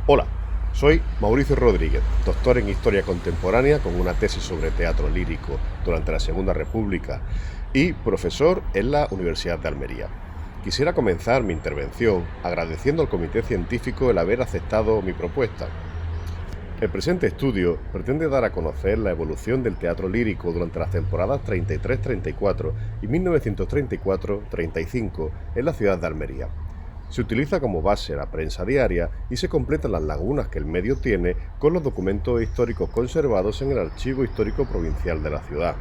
Hola, soy Mauricio Rodríguez, doctor en Historia Contemporánea con una tesis sobre teatro lírico durante la Segunda República y profesor en la Universidad de Almería. Quisiera comenzar mi intervención agradeciendo al Comité Científico el haber aceptado mi propuesta. El presente estudio pretende dar a conocer la evolución del teatro lírico durante las temporadas 33-34 y 1934-35 en la ciudad de Almería. Se utiliza como base la prensa diaria y se completan las lagunas que el medio tiene con los documentos históricos conservados en el Archivo Histórico Provincial de la ciudad.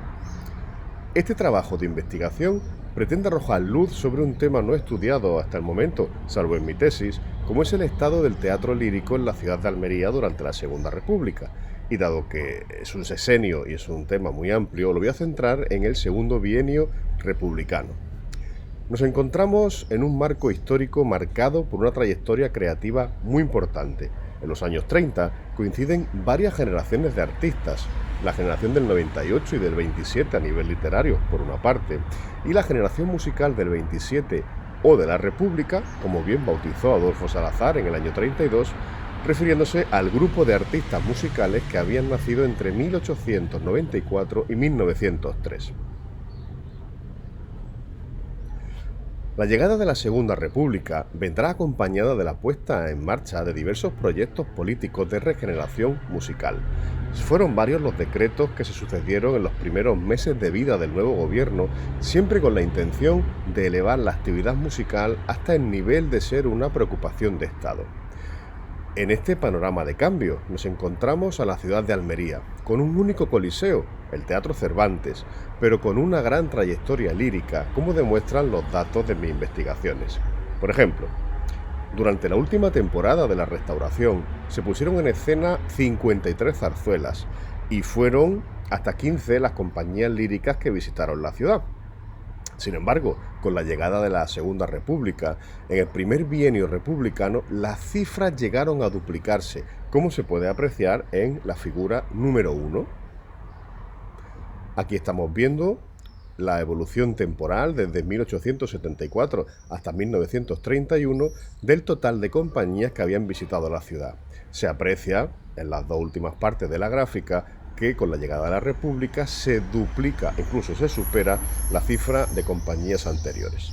Este trabajo de investigación pretende arrojar luz sobre un tema no estudiado hasta el momento, salvo en mi tesis, como es el estado del teatro lírico en la ciudad de Almería durante la Segunda República. Y dado que es un sexenio y es un tema muy amplio, lo voy a centrar en el segundo bienio republicano. Nos encontramos en un marco histórico marcado por una trayectoria creativa muy importante. En los años 30 coinciden varias generaciones de artistas, la generación del 98 y del 27 a nivel literario, por una parte, y la generación musical del 27 o de la República, como bien bautizó Adolfo Salazar en el año 32, refiriéndose al grupo de artistas musicales que habían nacido entre 1894 y 1903. La llegada de la Segunda República vendrá acompañada de la puesta en marcha de diversos proyectos políticos de regeneración musical. Fueron varios los decretos que se sucedieron en los primeros meses de vida del nuevo gobierno, siempre con la intención de elevar la actividad musical hasta el nivel de ser una preocupación de Estado. En este panorama de cambio nos encontramos a la ciudad de Almería, con un único coliseo, el Teatro Cervantes, pero con una gran trayectoria lírica, como demuestran los datos de mis investigaciones. Por ejemplo, durante la última temporada de la Restauración se pusieron en escena 53 zarzuelas y fueron hasta 15 las compañías líricas que visitaron la ciudad. Sin embargo, con la llegada de la Segunda República, en el primer bienio republicano, las cifras llegaron a duplicarse, como se puede apreciar en la figura número 1. Aquí estamos viendo la evolución temporal desde 1874 hasta 1931 del total de compañías que habían visitado la ciudad. Se aprecia, en las dos últimas partes de la gráfica, que con la llegada de la República se duplica, incluso se supera la cifra de compañías anteriores.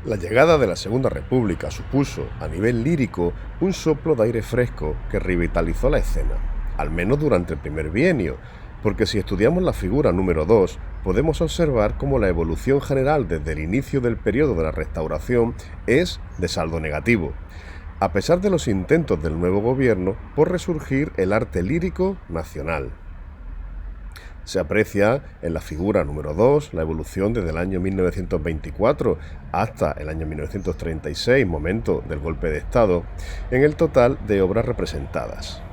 La llegada de la Segunda República supuso, a nivel lírico, un soplo de aire fresco que revitalizó la escena, al menos durante el primer bienio, porque si estudiamos la figura número 2, podemos observar cómo la evolución general desde el inicio del periodo de la Restauración es de saldo negativo, a pesar de los intentos del nuevo gobierno por resurgir el arte lírico nacional. Se aprecia en la figura número 2 la evolución desde el año 1924 hasta el año 1936, momento del golpe de Estado, en el total de obras representadas.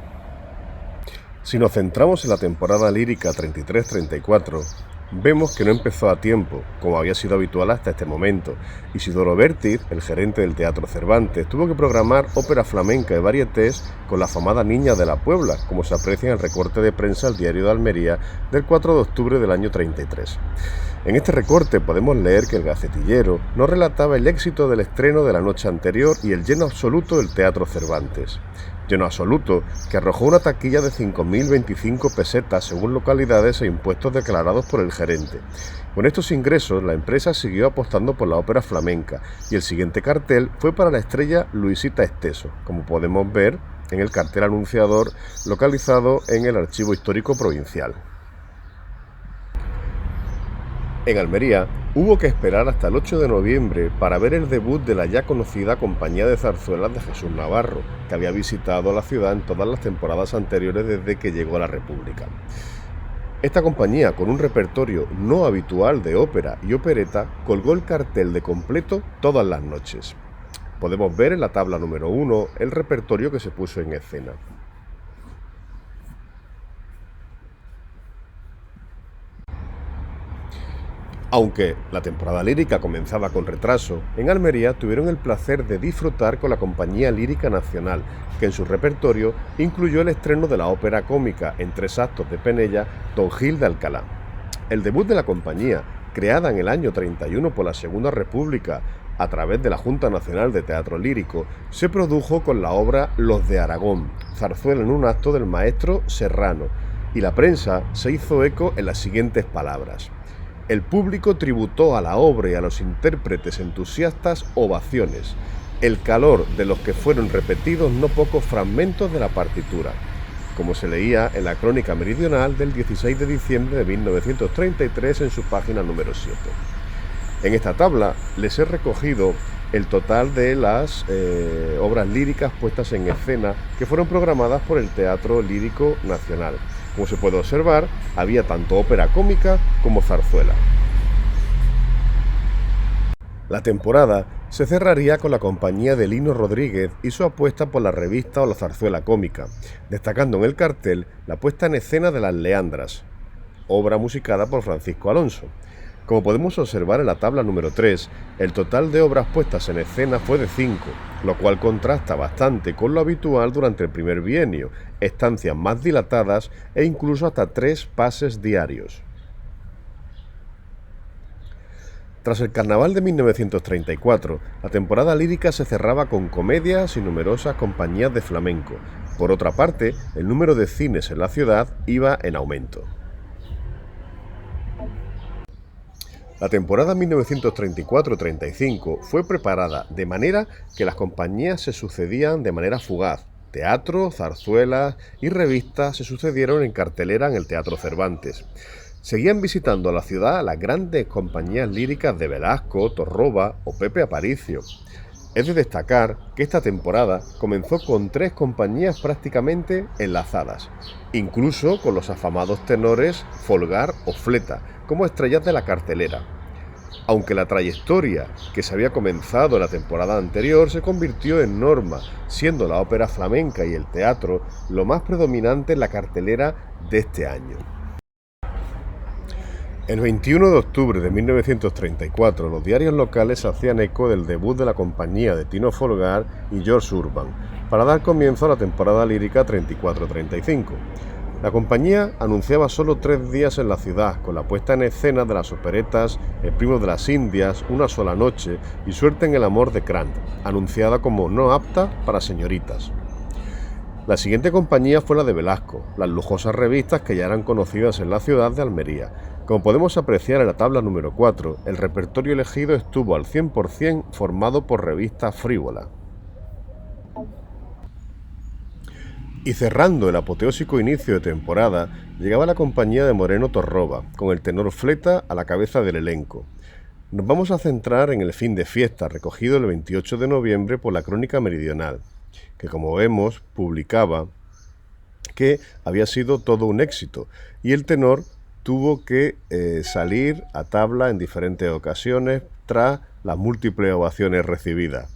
Si nos centramos en la temporada lírica 33-34, vemos que no empezó a tiempo, como había sido habitual hasta este momento. Isidoro Vértiz, el gerente del Teatro Cervantes, tuvo que programar ópera flamenca y varietés con la afamada Niña de la Puebla, como se aprecia en el recorte de prensa del Diario de Almería del 4 de octubre del año 33. En este recorte podemos leer que el gacetillero nos relataba el éxito del estreno de la noche anterior y el lleno absoluto del Teatro Cervantes. Lleno absoluto que arrojó una taquilla de 5.025 pesetas según localidades e impuestos declarados por el gerente. Con estos ingresos, la empresa siguió apostando por la ópera flamenca y el siguiente cartel fue para la estrella Luisita Esteso, como podemos ver en el cartel anunciador localizado en el Archivo Histórico Provincial. En Almería, hubo que esperar hasta el 8 de noviembre para ver el debut de la ya conocida Compañía de Zarzuelas de Jesús Navarro, que había visitado la ciudad en todas las temporadas anteriores desde que llegó a la República. Esta compañía, con un repertorio no habitual de ópera y opereta, colgó el cartel de completo todas las noches. Podemos ver en la tabla número 1 el repertorio que se puso en escena. Aunque la temporada lírica comenzaba con retraso, en Almería tuvieron el placer de disfrutar con la Compañía Lírica Nacional, que en su repertorio incluyó el estreno de la ópera cómica en 3 actos de Penella, Don Gil de Alcalá. El debut de la compañía, creada en el año 31 por la Segunda República a través de la Junta Nacional de Teatro Lírico, se produjo con la obra Los de Aragón, zarzuela en un acto del maestro Serrano, y la prensa se hizo eco en las siguientes palabras: el público tributó a la obra y a los intérpretes entusiastas ovaciones, el calor de los que fueron repetidos no pocos fragmentos de la partitura, como se leía en la Crónica Meridional del 16 de diciembre de 1933 en su página número 7. En esta tabla les he recogido el total de las obras líricas puestas en escena que fueron programadas por el Teatro Lírico Nacional. Como se puede observar, había tanto ópera cómica como zarzuela. La temporada se cerraría con la compañía de Lino Rodríguez y su apuesta por la revista o la zarzuela cómica, destacando en el cartel la puesta en escena de Las Leandras, obra musicada por Francisco Alonso. Como podemos observar en la tabla número 3, el total de obras puestas en escena fue de 5, lo cual contrasta bastante con lo habitual durante el primer bienio, estancias más dilatadas e incluso hasta 3 pases diarios. Tras el carnaval de 1934, la temporada lírica se cerraba con comedias y numerosas compañías de flamenco. Por otra parte, el número de cines en la ciudad iba en aumento. La temporada 1934-35 fue preparada de manera que las compañías se sucedían de manera fugaz. Teatro, zarzuelas y revistas se sucedieron en cartelera en el Teatro Cervantes. Seguían visitando a la ciudad las grandes compañías líricas de Velasco, Torroba o Pepe Aparicio. Es de destacar que esta temporada comenzó con 3 compañías prácticamente enlazadas, incluso con los afamados tenores Folgar o Fleta, como estrellas de la cartelera. Aunque la trayectoria que se había comenzado en la temporada anterior se convirtió en norma, siendo la ópera flamenca y el teatro lo más predominante en la cartelera de este año. El 21 de octubre de 1934, los diarios locales hacían eco del debut de la compañía de Tino Folgar y George Urban, para dar comienzo a la temporada lírica 34-35. La compañía anunciaba solo 3 días en la ciudad, con la puesta en escena de las operetas El primo de las Indias, Una sola noche y Suerte en el amor de Krant, anunciada como no apta para señoritas. La siguiente compañía fue la de Velasco, las lujosas revistas que ya eran conocidas en la ciudad de Almería. Como podemos apreciar en la tabla número 4, el repertorio elegido estuvo al 100% formado por revistas frívolas. Y cerrando el apoteósico inicio de temporada, llegaba la compañía de Moreno Torroba, con el tenor Fleta a la cabeza del elenco. Nos vamos a centrar en el fin de fiesta, recogido el 28 de noviembre por la Crónica Meridional, que como vemos publicaba que había sido todo un éxito, y el tenor tuvo que salir a tabla en diferentes ocasiones tras las múltiples ovaciones recibidas.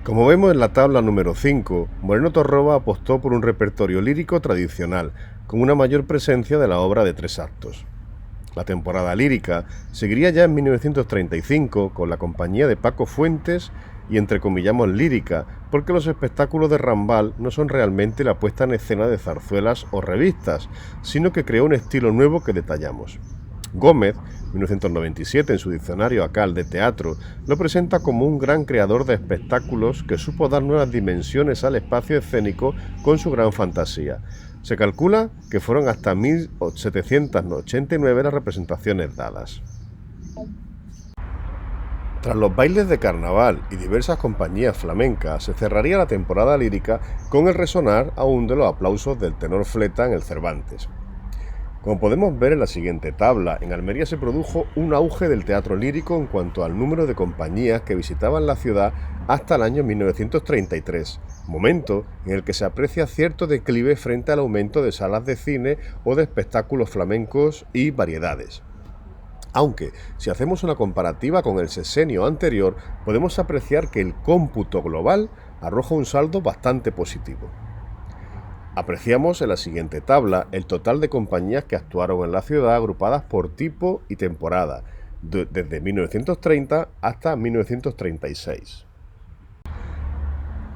Como vemos en la tabla número 5, Moreno Torroba apostó por un repertorio lírico tradicional, con una mayor presencia de la obra de 3 actos. La temporada lírica seguiría ya en 1935 con la compañía de Paco Fuentes y entrecomillamos lírica, porque los espectáculos de Rambal no son realmente la puesta en escena de zarzuelas o revistas, sino que creó un estilo nuevo que detallamos. Gómez, 1997, en su diccionario Acal de teatro, lo presenta como un gran creador de espectáculos que supo dar nuevas dimensiones al espacio escénico con su gran fantasía. Se calcula que fueron hasta 1789 las representaciones dadas. Tras los bailes de carnaval y diversas compañías flamencas, se cerraría la temporada lírica con el resonar aún de los aplausos del tenor Fleta en el Cervantes. Como podemos ver en la siguiente tabla, en Almería se produjo un auge del teatro lírico en cuanto al número de compañías que visitaban la ciudad hasta el año 1933, momento en el que se aprecia cierto declive frente al aumento de salas de cine o de espectáculos flamencos y variedades. Aunque, si hacemos una comparativa con el sexenio anterior, podemos apreciar que el cómputo global arroja un saldo bastante positivo. Apreciamos en la siguiente tabla el total de compañías que actuaron en la ciudad agrupadas por tipo y temporada, desde 1930 hasta 1936.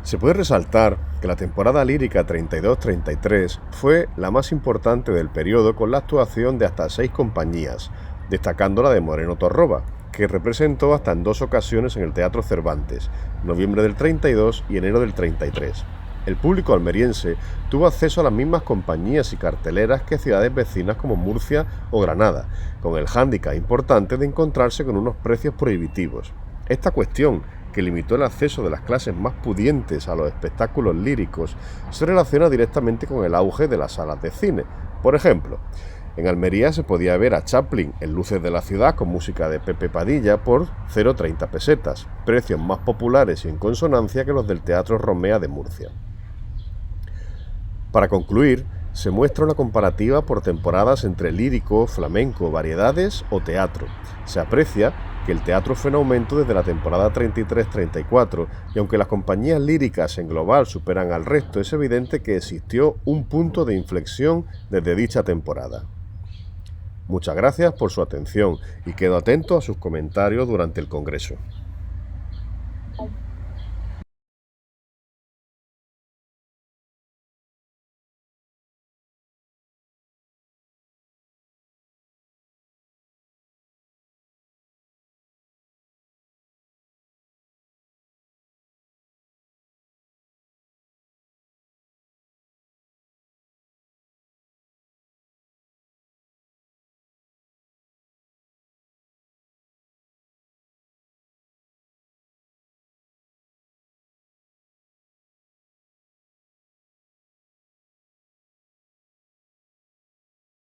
Se puede resaltar que la temporada lírica 32-33 fue la más importante del periodo, con la actuación de hasta 6 compañías, destacando la de Moreno Torroba, que representó hasta en 2 ocasiones en el Teatro Cervantes, noviembre del 32 y enero del 33. El público almeriense tuvo acceso a las mismas compañías y carteleras que ciudades vecinas como Murcia o Granada, con el hándicap importante de encontrarse con unos precios prohibitivos. Esta cuestión, que limitó el acceso de las clases más pudientes a los espectáculos líricos, se relaciona directamente con el auge de las salas de cine. Por ejemplo, en Almería se podía ver a Chaplin en Luces de la Ciudad con música de Pepe Padilla por 0,30 pesetas, precios más populares y en consonancia que los del Teatro Romea de Murcia. Para concluir, se muestra una comparativa por temporadas entre lírico, flamenco, variedades o teatro. Se aprecia que el teatro fue en aumento desde la temporada 33-34 y aunque las compañías líricas en global superan al resto, es evidente que existió un punto de inflexión desde dicha temporada. Muchas gracias por su atención y quedo atento a sus comentarios durante el Congreso.